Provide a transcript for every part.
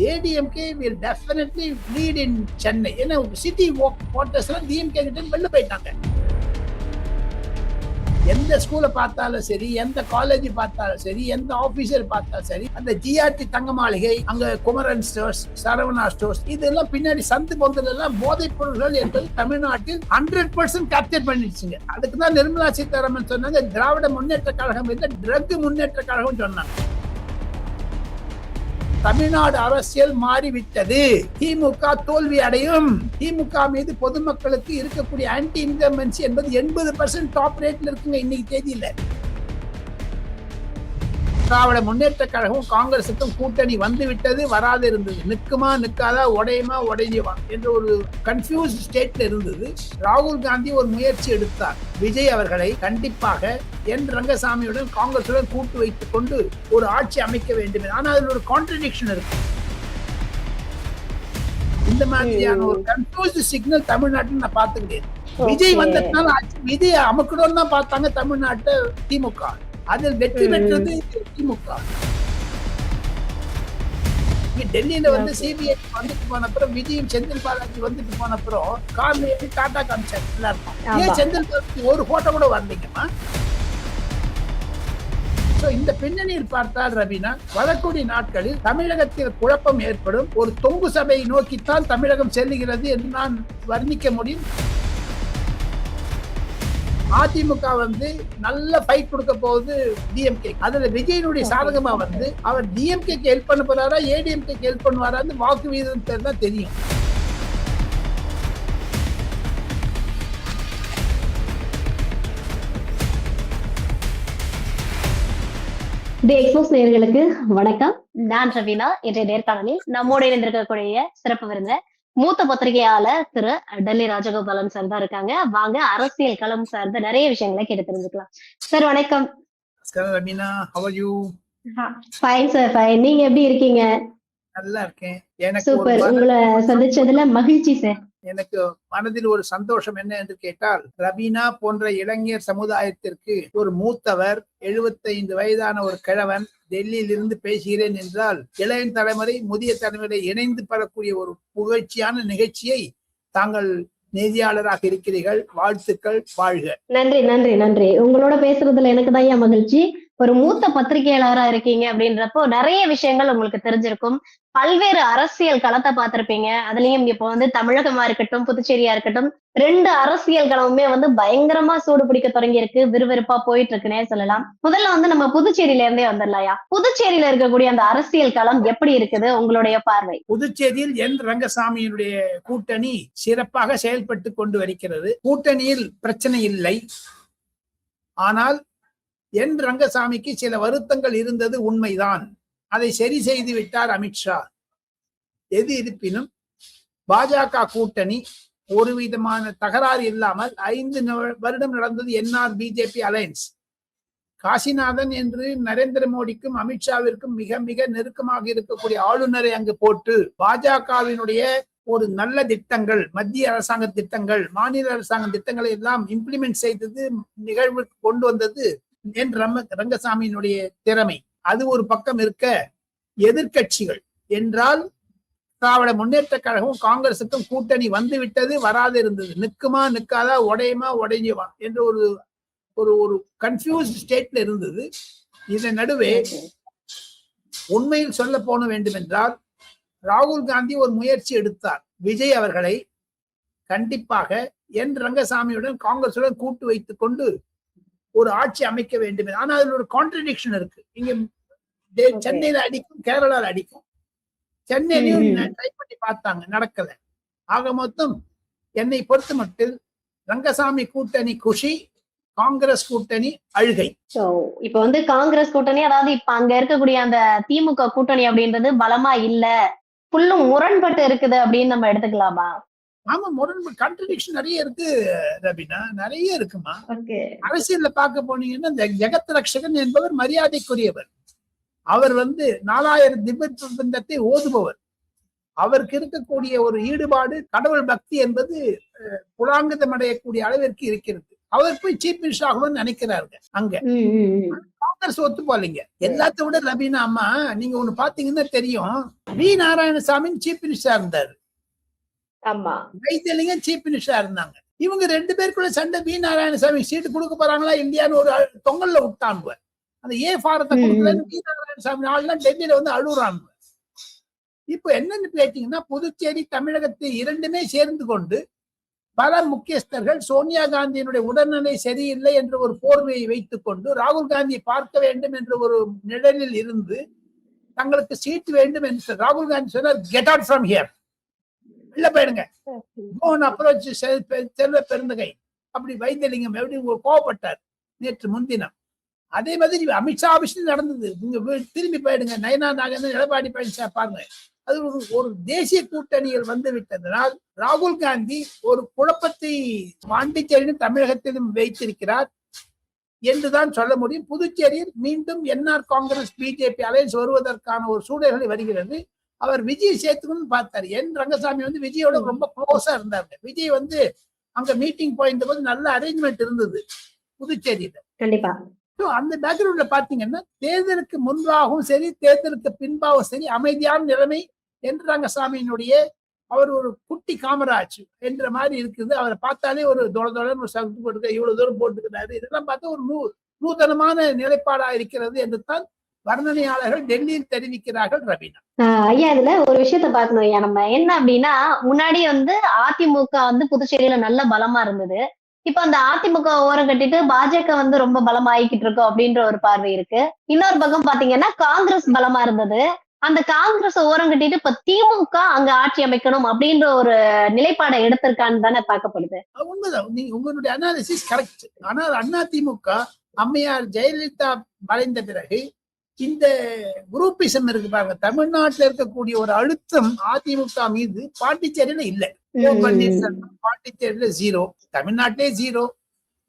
ADMK will definitely lead in Chennai. ஏன்னா city வாட்டர்ஸ்லாம் DMK கிட்ட வெளில போயிட்டாங்க. எந்த ஸ்கூலை பார்த்தாலும் சரி, எந்த காலேஜ் பார்த்தாலும் சரி, எந்த ஆபீசர் பார்த்தாலும் சரி, அந்த ஜிஆர்டி தங்க மாளிகை, அங்க குமரன் ஸ்டோர்ஸ், சரவணா ஸ்டோர்ஸ், இதெல்லாம் பின்னாடி சந்து பொந்தல் எல்லாம் போதைப் பொருள்கள் என்பது தமிழ்நாட்டில் 100% கேப்சர் பண்ணிடுச்சுங்க. அதுக்கு தான் நிர்மலா சீதாராமன் சொன்னாங்க திராவிட முன்னேற்ற கழகம் இல்லை ட்ரக் முன்னேற்ற கழகம் சொன்னாங்க. தமிழ்நாடு அரசியல் மாறிவிட்டது. திமுக தோல்வி அடையும். திமுக மீது பொதுமக்களுக்கு இருக்கக்கூடிய ஆன்டி இன்கம்பன்சி என்பது 80% டாப் ரேட்ல இருக்குங்க இன்னைக்கு தேதியில. திராவிட முன்னேற்ற கழகம் காங்கிரசுக்கும் கூட்டணி வந்து விட்டது, வராது இருந்தது. நிற்குமா நிற்காதா, உடையுமா உடைஞ்சுவா என்ற ஒரு கன்ஃபியூஸ் ஸ்டேட்ல இருந்தது. ராகுல் காந்தி ஒரு முயற்சி எடுத்தார். விஜய் அவர்களை கண்டிப்பாக என் ரங்கசாமியுடன் காங்கிரசுடன் கூட்டு வைத்துக் கொண்டு ஒரு ஆட்சி அமைக்க வேண்டும். ஆனால் அதில் ஒரு கான்ட்ரடிக்ஷன் இருக்கு. இந்த மாதிரியான ஒரு கன்ஃபியூஸ்ட் சிக்னல் தமிழ்நாட்டில் நான் பார்த்துக்கிட்டேன். விஜய் வந்ததுனால விஜய் அமுக்கணும் தான் பார்த்தாங்க தமிழ்நாட்டை திமுக. அதில் வெற்றி பெற்றது திமுக. டெல்லியில வந்து சிபிஐ வந்துட்டு போன அப்புறம் விஜயும் செந்தில் பாலாஜி வந்துட்டு போன அப்புறம் கார்ல டாடா காமிச்சார் எல்லாருக்கும். ஏன் செந்தில் பாலாஜி ஒரு போட்டோ கூட வரலைங்கம்மா? இந்த பின்னணியில் பார்த்தால் ரவீனா, வரக்கூடிய நாட்களில் தமிழகத்தில் குழப்பம் ஏற்படும். ஒரு தொங்கு சபையை நோக்கித்தான் தமிழகம் செல்லுகிறது என்று நான் வர்ணிக்க முடியும். அதிமுக வந்து நல்ல ஃபைட் கொடுக்க போகுது டிஎம்கே. அதுல விஜயனுடைய சாதகமா வந்து அவர் டிஎம்கே ஹெல்ப் பண்ண போறாரா ஏடிஎம்கே ஹெல்ப் பண்ணுவாரான்னு வாக்கு வீதம் தான் தெரியும். தி எக்ஸ்போஸ் நேயர்களுக்கு வணக்கம். நான் ரவீனா. இன்றைய நேர்காணலில் நம்மோடு இணைந்திருக்கக்கூடிய சிறப்பு விருந்தினர் மூத்த பத்திரிகையாளர் திரு டெல்லி ராஜகோபாலன் சார் தான் இருக்காங்க. வாங்க அரசியல் களம் சார்ந்த நிறைய விஷயங்களை கேட்டு தெரிஞ்சுக்கலாம். சார் வணக்கம். Raveena, how are you? Fine sir, fine. நீங்க எப்படி இருக்கீங்க? நல்லா இருக்கேன். எனக்கு சூப்பர். உங்களை சந்திச்சதுல மகிழ்ச்சி சார். எனக்கு மனதில் ஒரு சந்தோஷம் என்ன என்று கேட்டால், ரபீனா போன்ற இளைஞர் சமுதாயத்திற்கு ஒரு மூத்தவர், 75 வயதான ஒரு கிழவன் டெல்லியில் இருந்து பேசுகிறேன் என்றால், இளைய தலைமுறை முதிய தலைமுறை இணைந்து பெறக்கூடிய ஒரு புகழ்ச்சியான நிகழ்ச்சியை தாங்கள் நெறியாளராக இருக்கிறீர்கள். வாழ்த்துக்கள், வாழ்க. நன்றி நன்றி நன்றி. உங்களோட பேசுறதுல எனக்கு தான் மகிழ்ச்சி. ஒரு மூத்த பத்திரிகையாளரா இருக்கீங்க அப்படின்றப்போ நிறைய விஷயங்கள் உங்களுக்கு தெரிஞ்சிருக்கும். பல்வேறு அரசியல் களத்தை பார்த்திருப்பீங்க. அதுலயும் இப்போ வந்து தமிழகமா இருக்கட்டும், புதுச்சேரியா இருக்கட்டும், 2 அரசியல் களமுமே வந்து பயங்கரமா சூடு பிடிக்க தொடங்கி இருக்கு, விறுவிறுப்பா போயிட்டு இருக்குன்னே சொல்லலாம். முதல்ல வந்து நம்ம புதுச்சேரியில இருந்தே வந்துடலாயா. புதுச்சேரியில இருக்கக்கூடிய அந்த அரசியல் களம் எப்படி இருக்குது உங்களுடைய பார்வை? புதுச்சேரியில் என் ரங்கசாமியினுடைய கூட்டணி சிறப்பாக செயல்பட்டு கொண்டு வருகிறது. கூட்டணியில் பிரச்சனை இல்லை. ஆனால் என் ரங்கசாமிக்கு சில வருத்தங்கள் இருந்தது உண்மைதான். அதை சரி செய்து விட்டார் அமித்ஷா. எது இருப்பினும் பாஜக கூட்டணி ஒரு விதமான தகராறு இல்லாமல் 5 வருடம் நடந்தது என்ஆர் பிஜேபி அலையன்ஸ். காசிநாதன் என்று நரேந்திர மோடிக்கும் அமித்ஷாவிற்கும் மிக மிக நெருக்கமாக இருக்கக்கூடிய ஆளுநரை அங்கு போட்டு பாஜகவினுடைய ஒரு நல்ல திட்டங்கள், மத்திய அரசாங்க திட்டங்கள், மாநில அரசாங்க திட்டங்களை எல்லாம் இம்ப்ளிமெண்ட் செய்தது, நிகழ்வு கொண்டு வந்தது என் ரங்கசாமியினுடைய திறமை. அது ஒரு பக்கம் இருக்க, எதிர்கட்சிகள் என்றால் திராவிட முன்னேற்ற கழகம் காங்கிரசுக்கும் கூட்டணி வந்து விட்டது, வராது இருந்தது. நிற்குமா நிற்காதா, உடையுமா உடைஞ்சுவா என்ற ஒரு ஒரு ஒரு கன்ஃபியூஸ்ட் ஸ்டேட்ல இருந்தது. இதன் நடுவே உண்மையில் சொல்ல போன வேண்டும் என்றால், ராகுல் காந்தி ஒரு முயற்சி எடுத்தார். விஜய் அவர்களை கண்டிப்பாக என் ரங்கசாமியுடன் காங்கிரசுடன் கூட்டு வைத்துக் கொண்டு ஒரு ஆட்சி அமைக்க வேண்டும். ஆனா அதுல ஒரு கான்ட்ரடிக்ஷன் இருக்கு. இங்க சென்னையில அடிக்கும், கேரளால அடிக்கும். சென்னையிலையும் ட்ரை பண்ணி பார்த்தாங்க, நடக்கல. ஆக மொத்தம் என்னை பொறுத்த மட்டும் ரங்கசாமி கூட்டணி குஷி, காங்கிரஸ் கூட்டணி அழுகை. இப்ப வந்து காங்கிரஸ் கூட்டணி, அதாவது இப்ப அங்க இருக்கக்கூடிய அந்த திமுக கூட்டணி அப்படின்றது பலமா இல்ல, புல்லும் முரண்பட்டு இருக்குது அப்படின்னு நம்ம எடுத்துக்கலாமா? ஆமா, முரண்பட்டு கான்ட்ரடிக்ஷன் நிறைய இருக்கு ரபினா, நிறைய இருக்குமா. அரசியல்ல பார்க்க போனீங்கன்னா இந்த ஜெகத் ரக்ஷகன் என்பவர் மரியாதைக்குரியவர். அவர் வந்து 4000 திவ்யத்தை ஓதுபவர். அவருக்கு இருக்கக்கூடிய ஒரு ஈடுபாடு, கடவுள் பக்தி என்பது புலாங்கிதம் அடையக்கூடிய அளவிற்கு இருக்கிறது. அவர் போய் சீஃப் மினிஸ்டர் ஆகணும்னு நினைக்கிறாருங்க அங்க. காங்கிரஸ் ஒத்து போலீங்க. எல்லாத்த விட ரபீனா அம்மா நீங்க ஒண்ணு பாத்தீங்கன்னா தெரியும், வி நாராயணசாமி சீஃப் மினிஸ்டரா இருந்தாரு, வைத்தியலிங்கம் சீஃப் மினிஸ்டரா இருந்தாங்க. இவங்க 2 பேருக்குள்ள சண்டை, வி நாராயணசாமி சீட்டு கொடுக்க போறாங்களா இல்லையான்னு ஒரு தொங்கல்ல விட்டானுங்க. அந்த ஏ ஃபாரத்தை கொடுக்கலன்னு வி நாராயணசாமி ஆள்லாம் டெல்லியில வந்து அழுகுறாங்க. இப்ப என்னன்னு கேட்டீங்கன்னா, புதுச்சேரி தமிழகத்தை இரண்டுமே சேர்ந்து கொண்டு பல முக்கியஸ்தர்கள் சோனியா காந்தியினுடைய உடல்நிலை சரியில்லை என்ற ஒரு போர்வையை வைத்துக் கொண்டு ராகுல் காந்தியை பார்க்க வேண்டும் என்ற ஒரு நிழலில் இருந்து தங்களுக்கு சீட் வேண்டும் என்று ராகுல் காந்தி சொன்னார், கெட் அவுட் ஃப்ரம் ஹியர், இல்ல போயிடுங்க, அப்ரோச் செல்வ பெருந்தகை. அப்படி வைத்தியலிங்கம் எப்படி கோவப்பட்டார் நேற்று முன்தினம். அதே மாதிரி அமித்ஷா ஆபீஸ்ல நடந்தது, நீங்க திரும்பி போயிடுங்க, நயனா நாகேந்திரன் எடப்பாடி பழனிசாமி பாருங்க. அது ஒரு தேசிய கூட்டணியில் வந்து விட்டதனால் ராகுல் காந்தி ஒரு குழப்பத்தை பாண்டிச்சேரியிலும் தமிழகத்திலும் வைத்திருக்கிறார் என்றுதான் சொல்ல முடியும். புதுச்சேரியில் மீண்டும் என்ஆர் காங்கிரஸ் பிஜேபி அலையன்ஸ் வருவதற்கான ஒரு சூழல்களை வருகிறது. அவர் விஜய் சேர்த்துக்கணும்னு பார்த்தாரு. என் ரங்கசாமி வந்து விஜயோட ரொம்ப க்ளோஸா இருந்தாங்க. விஜய் வந்து அங்க மீட்டிங் போயிருந்த போது நல்ல அரேஞ்ச்மெண்ட் இருந்தது புதுச்சேரியில. கண்டிப்பா. அந்த பேக்ரவுண்ட்ல பாத்தீங்கன்னா தேர்தலுக்கு முன்பாகவும் சரி தேர்தலுக்கு பின்பாகவும் சரி அமைதியான நிலைமை என் ரங்கசாமியினுடைய அவர் ஒரு குட்டி காமராஜ் என்ற மாதிரி இருக்குது. அவரை பார்த்தாலே ஒரு தொலைன்னு ஒரு சகுத்து போட்டுக்க, இவ்வளவு தூரம் போட்டுக்கிறாரு. இதெல்லாம் பார்த்தா ஒரு நூதனமான நிலைப்பாடா இருக்கிறது என்று தான் வர்ணனையாளர்கள் டெல்லியில் தெரிவிக்கிறார்கள். ரபீனா ஐயா, இதுல ஒரு விஷயத்த பாக்கணும் ஐயா. நம்ம என்ன அப்படின்னா, முன்னாடி வந்து அதிமுக வந்து புதுச்சேரியில நல்ல பலமா இருந்தது. இப்ப அந்த அதிமுக ஓரம் கட்டிட்டு பாஜக வந்து ரொம்ப பலமா ஆயிக்கிட்டு இருக்கோம் அப்படின்ற ஒரு பார்வை இருக்கு. இன்னொரு பக்கம் பாத்தீங்கன்னா காங்கிரஸ் பலமா இருந்தது, அந்த காங்கிரஸ் ஓரம் கட்டிட்டு இப்ப திமுக அங்க ஆட்சி அமைக்கணும் அப்படின்ற ஒரு நிலைப்பாடை எடுத்திருக்கான்னு தானே பார்க்கப்படுது. உண்மைதான், நீங்க உங்களுடைய அனாலிசிஸ் கரெக்ட். ஆனால் அதிமுக அம்மையார் ஜெயலலிதா மறைந்த பிறகு இந்த குரூப்பிசம் இருக்கு பாருங்க, தமிழ்நாட்டில் இருக்கக்கூடிய ஒரு அழுத்தம் அதிமுக மீது பாண்டிச்சேரியில இல்லை. பாண்டிச்சேரியில ஜீரோ, தமிழ்நாட்டிலே ஜீரோ.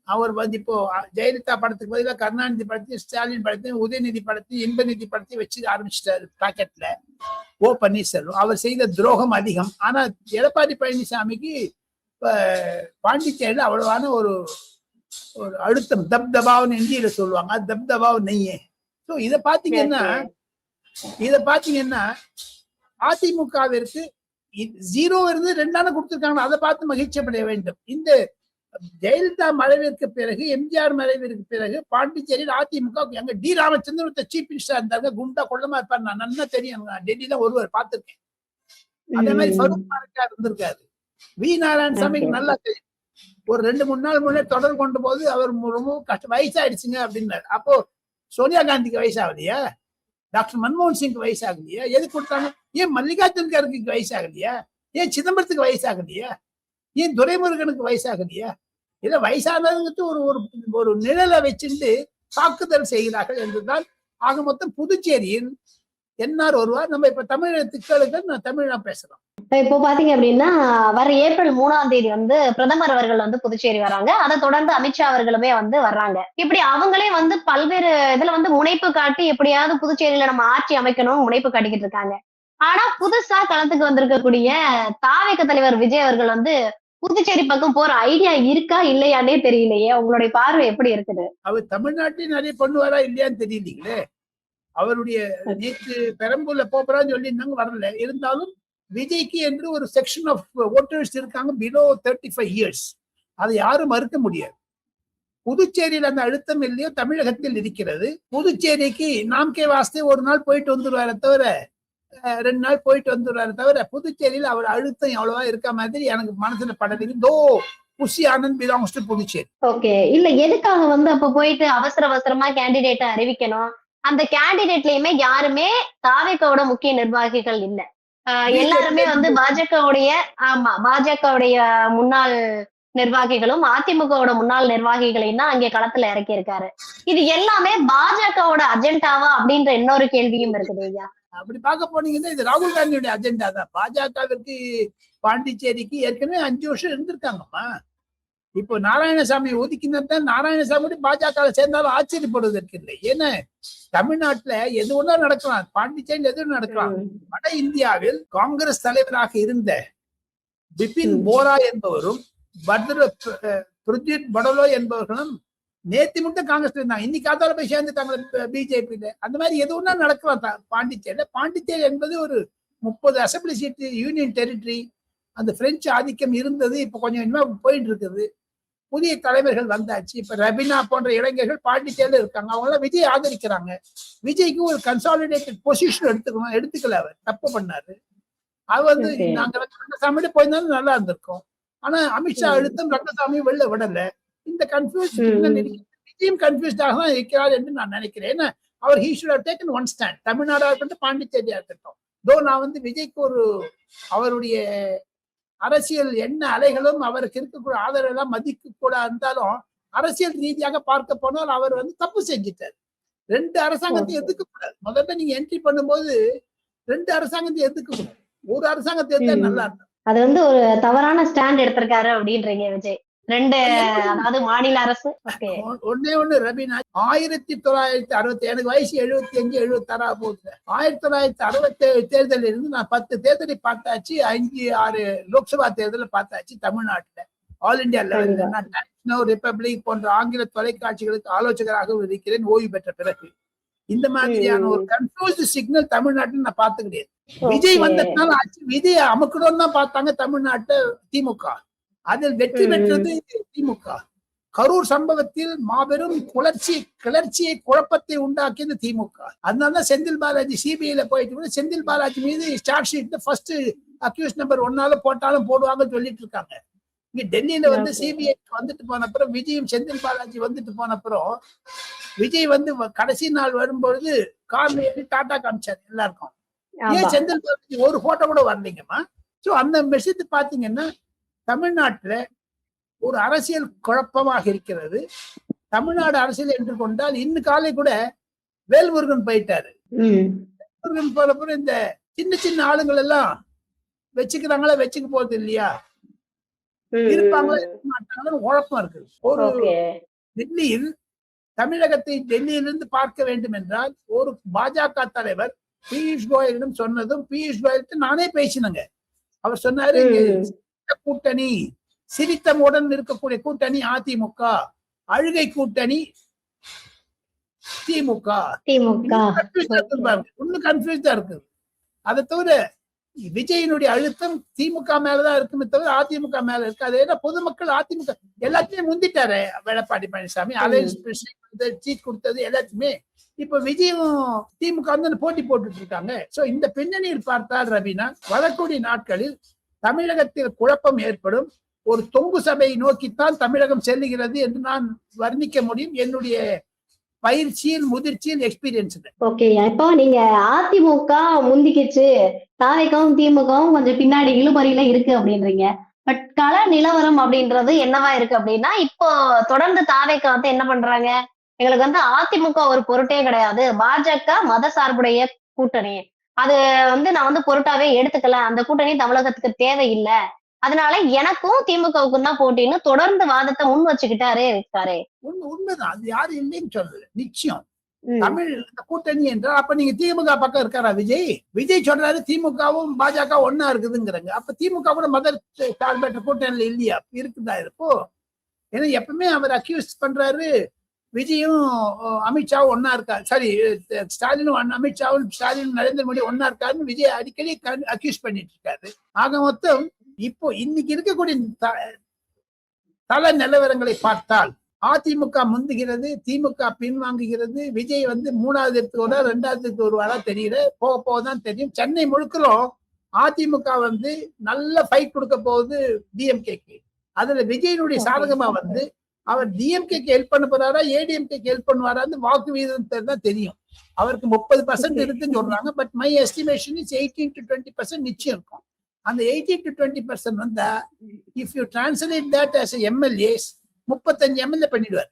அவர் வந்து இப்போ ஜெயலலிதா படத்துக்கு பதிலாக கருணாநிதி படத்தையும் ஸ்டாலின் படத்தையும் உதயநிதி படத்தையும் இன்பநிதி படத்தையும் வச்சு ஆரம்பிச்சிட்டாரு பாக்கெட்ல. ஓ பன்னீர்செல்வம் அவர் செய்த துரோகம் அதிகம். ஆனா எடப்பாடி பழனிசாமிக்கு பாண்டிச்சேரியில அவ்வளவான ஒரு அழுத்தம், தப்தபாவ்னு இந்தியில சொல்லுவாங்க, தப்தபாவ் நெய்யே. இத பாத்தீங்கன்னா அதிமுகவிற்கு ஜீரோ இருந்து 2 கொடுத்திருக்காங்க. அதை பார்த்து மகிழ்ச்சி அடைய வேண்டும். இந்த ஜெயலலிதா மறைவிற்கு பிறகு, எம்ஜிஆர் மறைவிற்கு பிறகு பாண்டிச்சேரியில் அதிமுக எங்க டி ராமச்சந்திரன் சீஃப் மினிஸ்டர் இருந்தாங்க. குண்டா கொள்ளமா இருப்பாரு, நான் நல்லா தெரியும், டெல்லியில ஒருவர் பார்த்திருக்கேன். அதே மாதிரி ஃபரூக் மாரக்கா இருந்திருக்காரு. வி நாராயணசாமிக்கு நல்லா தெரியும். ஒரு 2-3 நாள் முன்னே தொடர் கொண்ட போது அவர் ரொம்ப வயசாயிடுச்சுங்க அப்படின்னாரு. அப்போ சோனியா காந்திக்கு வயசாகலையா? டாக்டர் மன்மோகன் சிங்க்கு வயசாகலையா? எது கொடுத்தாங்க? ஏன் மல்லிகார்ஜுன் கார்கேக்கு வயசாகலையா? ஏன் சிதம்பரத்துக்கு வயசாகலையா? ஏன் துரைமுருகனுக்கு வயசாகலையா? இல்ல வயசானதுக்கு ஒரு நிழலை வச்சுட்டு தாக்குதல் செய்கிறார்கள் என்றுதான். ஆக மொத்தம் புதுச்சேரியில் என்ஆர் வருவார். நம்ம இப்ப தமிழகத்துக்கு நான் தமிழா பேசுறோம். இப்போ பாத்தீங்க அப்படின்னா, வர ஏப்ரல் 3ஆம் தேதி வந்து பிரதமர் அவர்கள் வந்து புதுச்சேரி வராங்க. அதை தொடர்ந்து அமித்ஷா அவர்களுமே வந்து வர்றாங்க. இப்படி அவங்களே வந்து பல்வேறு இதுல வந்து முனைப்பு காட்டி எப்படியாவது புதுச்சேரியில நம்ம ஆட்சி அமைக்கணும்னு முனைப்பு காட்டிக்கிட்டு இருக்காங்க. ஆனா புதுசா களத்துக்கு வந்திருக்கக்கூடிய தாவேக தலைவர் விஜய் அவர்கள் வந்து புதுச்சேரி பக்கம் போற ஐடியா இருக்கா இல்லையானே தெரியலையே. உங்களுடைய பார்வை எப்படி இருக்குது? அவர் தமிழ்நாட்டில் நிறைய பண்ணுவாரா இல்லையான்னு தெரியலீங்களே. அவருடைய நேற்று பெரம்பூர்ல போறான்னு சொல்லியிருந்தாங்க, வரல. இருந்தாலும் விஜய்க்கு என்று ஒரு செக்ஷன் ஆஃப் ஓட்டர்ஸ் இருக்காங்க பிலோ 35 இயர்ஸ். அதை யாரும் மறுக்க முடியாது. புதுச்சேரியில் அந்த அழுத்தம் இல்லையோ தமிழகத்தில் இருக்கிறது. புதுச்சேரிக்கு நாம்கே வாஸ்தே ஒரு நாள் போயிட்டு வந்துருவார தவிர, 2 நாள் போயிட்டு வந்துருவார தவிர, புதுச்சேரியில் அவர் அழுத்தம் எவ்வளவா இருக்க மாதிரி எனக்கு மனசுல படலைங்க. தோ Bussy Anand belongs to Puducherry. Okay, இல்ல எதுக்காக வந்து அப்ப போயிட்டு அவசரமா கேண்டிடேட்டை அறிவிக்கணும்? அந்த கேண்டிடேட்லயுமே யாருமே தாவேகாவோட முக்கிய நிர்வாகிகள் இல்ல. எல்லாருமே வந்து பாஜகவுடைய முன்னாள் நிர்வாகிகளும் அதிமுகவோட முன்னாள் நிர்வாகிகளையும் தான் அங்கே களத்துல இறக்கி இருக்காரு. இது எல்லாமே பாஜகவோட அஜெண்டாவா அப்படின்ற இன்னொரு கேள்வியும் இருக்குது ஐயா. அப்படி பார்க்க போனீங்கன்னா இது ராகுல் காந்தியுடைய அஜெண்டா தான். பாஜகவிற்கு பாண்டிச்சேரிக்கு ஏற்கனவே 5 வருஷம் இருந்திருக்காங்கம்மா. இப்போ நாராயணசாமி ஒதுக்கினதான் நாராயணசாமி பாஜக சேர்ந்தாலும் ஆச்சரியப்படுவதற்கு இல்லை. ஏன்னா தமிழ்நாட்டுல எது ஒன்றா நடக்கலாம், பாண்டிச்சேரியில் எதுவும் நடக்கலாம். வட இந்தியாவில் காங்கிரஸ் தலைவராக இருந்த பிபின் போரா என்பவரும் பிரஜித் படோலோ என்பவர்களும் நேத்து மட்டும் காங்கிரஸ் இருந்தாங்க, இன்னைக்கு காத்தால போய் சேர்ந்துட்டாங்க பிஜேபியில. அந்த மாதிரி எது ஒண்ணா நடக்கலாம் பாண்டிச்சேரியில. பாண்டிச்சேரி என்பது ஒரு 30 அசம்பிளி சீட்டு யூனியன் டெரிட்டரி. அந்த பிரெஞ்சு ஆதிக்கம் இருந்தது, இப்ப கொஞ்சம் கொஞ்சமா போயிட்டு இருக்குது. புதிய தலைவர்கள் வந்தாச்சு. இப்ப ரபினா போன்ற இளைஞர்கள் பாண்டிச்சேரியில இருக்காங்க. அவங்க எல்லாம் விஜய் ஆதரிக்கிறாங்க. விஜய்க்கு ஒரு கன்சாலிடேட்டட் பொசிஷன் எடுத்துக்கல. அவர் தப்பு பண்ணாரு. அது வந்து நாங்க ரங்கசாமியோட போயிருந்தாலும் நல்லா இருந்திருக்கும். ஆனா அமித்ஷா அழுத்தம் ரங்கசாமியும் வெளில விடல. இந்த கன்ஃபியூஸ் விஜயும் கன்ஃபியூஸ்டாக தான் இருக்கிறார் என்று நான் நினைக்கிறேன். ஏன்னா அவர் he should have taken one stand. தமிழ்நாடா இருக்கட்டும், பாண்டிச்சேரியா இருக்கட்டும். நான் வந்து விஜய்க்கு ஒரு அவருடைய அரசியல் என்ன அலைகளும் அவருக்கு இருக்கக்கூடிய ஆதரவு எல்லாம் மதிக்க கூட இருந்தாலும் அரசியல் ரீதியாக பார்க்க போனால் அவர் வந்து தப்பு செஞ்சிட்டார். 2 அரசாங்கத்தையும் எதிர்க்க கூடாது. முதல்ல நீங்க என்ட்ரி பண்ணும்போது 2 அரசாங்கத்தையும் எதிர்க்க கூடாது. ஒரு அரசாங்கத்தை எடுத்தா நல்லா இருக்கும். அது வந்து ஒரு தவறான ஸ்டாண்ட் எடுத்திருக்காரு அப்படின்றீங்க விஜய். 2 அதாவது மாநில அரசு. ஒண்ணு ரபீனா 1960, எனக்கு வயசு 75 76 போகுது. 1967 தேர்தலில் இருந்து நான் 10 தேர்தலை பார்த்தாச்சு, 5-6 லோக்சபா தேர்தலை பார்த்தாச்சு தமிழ்நாட்டுல. ஆல் இந்தியா லெவல்ல நான் ரிப்பப்ளிக் போன்ற ஆங்கில தொலைக்காட்சிகளுக்கு ஆலோசகராக இருக்கிறேன் ஓய்வு பெற்ற பிறகு. இந்த மாதிரியான ஒரு கன்ஃபியூஸ்ட் சிக்னல் தமிழ்நாட்டில் நான் பார்த்து கிடையாது. விஜய் வந்ததுனால ஆச்சு. விஜய் அமுக்கணும்னு தான் பார்த்தாங்க தமிழ்நாட்டை திமுக. அதில் வெற்றி பெற்றது திமுக. கரூர் சம்பவத்தில் மாபெரும் கிளர்ச்சியை குழப்பத்தை உண்டாக்கியது திமுக. அதனாலதான் செந்தில் பாலாஜி சிபிஐல போயிட்டு செந்தில் பாலாஜி மீது charge sheet first accused number 1 போட்டாலும் போடுவாங்கன்னு சொல்லிட்டு இருக்காங்க. இங்க டெல்லியில வந்து சிபிஐ வந்துட்டு போன அப்புறம் விஜயும் செந்தில் பாலாஜி வந்துட்டு போன அப்புறம் விஜய் வந்து கடைசி நாள் வரும்பொழுது கார்ல ஏறி டாடா காமிச்சாரு எல்லாருக்கும். ஏன் செந்தில் பாலாஜி ஒரு போட்டோ கூட வரலைங்கம்மா? சோ அந்த மெசேஜ் பாத்தீங்கன்னா தமிழ்நாட்டுல ஒரு அரசியல் குழப்பமாக இருக்கிறது. தமிழ்நாடு அரசியல் என்று கொண்டால் இன்னும் காலை கூட வேல்முருகன் போயிட்டாரு. வேல்முருகன் போறப்ப இந்த சின்ன சின்ன ஆளுங்கள் எல்லாம் வச்சுக்கிறாங்களா, வச்சுக்க போறது இல்லையா, இருப்பாங்களா இருக்க மாட்டாங்கன்னு குழப்பம் இருக்கு. ஒரு டெல்லியில் தமிழகத்தை டெல்லியிலிருந்து பார்க்க வேண்டும் என்றால் ஒரு பாஜக தலைவர் பியூஷ் கோயலிடம் சொன்னதும், பியூஷ் கோயல் நானே பேசினங்க. அவர் சொன்னாரு, கூட்டணி சிரித்தமுடன் இருக்கக்கூடிய கூட்டணி அதிமுக, அழுகை கூட்டணி திமுக. இன்னும் கன்ஃபியூஸ்டா இருக்கு. அதை தவிர விஜயினுடைய அழுத்தம் திமுக மேலதான் இருக்குமே தவிர அதிமுக மேல இருக்கு. அது ஏன்னா பொதுமக்கள் அதிமுக எல்லாத்தையும் முந்திட்டாரு எடப்பாடி பழனிசாமி. சீட் கொடுத்தது எல்லாத்தையுமே இப்ப விஜயும் திமுக வந்து போட்டி போட்டுட்டு இருக்காங்க. சோ இந்த பின்னணியில் பார்த்தால் ரபீனா, வரக்கூடிய நாட்களில் தமிழகத்தில் குழப்பம் ஏற்படும். ஒரு தொங்கு சபையை நோக்கித்தான் தமிழகம் செல்லுகிறது என்று நான் வர்ணிக்க முடியும் என்னுடைய பயிற்சியில், முதிர்ச்சியில், எக்ஸ்பீரியன்ஸ். ஓகே, இப்போ நீங்க அதிமுக முந்திக்கிச்சு, தாவேகவும் திமுகவும் கொஞ்சம் பின்னாடி இழுபறியில இருக்கு அப்படின்றீங்க. பட் கள நிலவரம் அப்படின்றது என்னவா இருக்கு அப்படின்னா, இப்போ தொடர்ந்து தாவேக வந்து என்ன பண்றாங்க, எங்களுக்கு வந்து அதிமுக ஒரு பொருட்டே கிடையாது, பாஜக மத சார்புடைய கூட்டணி, அது வந்து நான் வந்து பொருட்டாவே எடுத்துக்கல, அந்த கூட்டணி தமிழகத்துக்கு தேவையில்லை, அதனால எனக்கும் திமுகவுக்கும் தான் போட்டின்னு தொடர்ந்து வாதத்தை முன் வச்சுக்கிட்டாரு இருக்காரு. உண்மைதான், அது யாரும் இல்லைன்னு சொல்லல. நிச்சயம் தமிழ் கூட்டணி என்றால் அப்ப நீங்க திமுக பக்கம் இருக்காரா விஜய்? விஜய் சொல்றாரு திமுகவும் பாஜக ஒன்னா இருக்குதுங்கிறாங்க. அப்ப திமுக கூட மத சார்பற்ற கூட்டணியில இல்லையா? இருக்குதா இப்போ? ஏன்னா எப்பவுமே அவர் அக்யூஸ் பண்றாரு, விஜயும் அமித்ஷாவும் ஒன்னா இருக்கா, சாரி ஸ்டாலினும் அமித்ஷாவும் ஸ்டாலின் நரேந்திர மோடி ஒன்னா இருக்காருன்னு விஜய் அடிக்கடி அக்யூஸ் பண்ணிட்டு இருக்காரு. ஆக மொத்தம் இப்போ இன்னைக்கு இருக்கக்கூடிய தல நிலவரங்களை பார்த்தால் அதிமுக முந்துகிறது, திமுக பின்வாங்குகிறது, விஜய் வந்து 3வது இடத்துக்கு வருவா, 2வது இடத்துக்கு வருவாரா தெரியல, போக போகதான் தெரியும். சென்னை முழுக்கலும் அதிமுக வந்து நல்ல ஃபைட் கொடுக்க போகுது டிஎம்கேக்கு. அதுல விஜயனுடைய சாதகமா வந்து அவர் டிஎம்கேக்கு ஹெல்ப் பண்ண போறாரா, ஏடிஎம்கேக்கு ஹெல்ப் பண்ணுவாரான்னு வாக்கு வீதத்தை தான் தெரியும். அவருக்கு 30% இருக்குன்னு சொல்றாங்க. But my estimation is 18 to 20% நிச்சயம் இருக்கும். அந்த 18 to 20% வந்தா, if you translate that as MLAs 35 MLA பண்ணிடுவார்.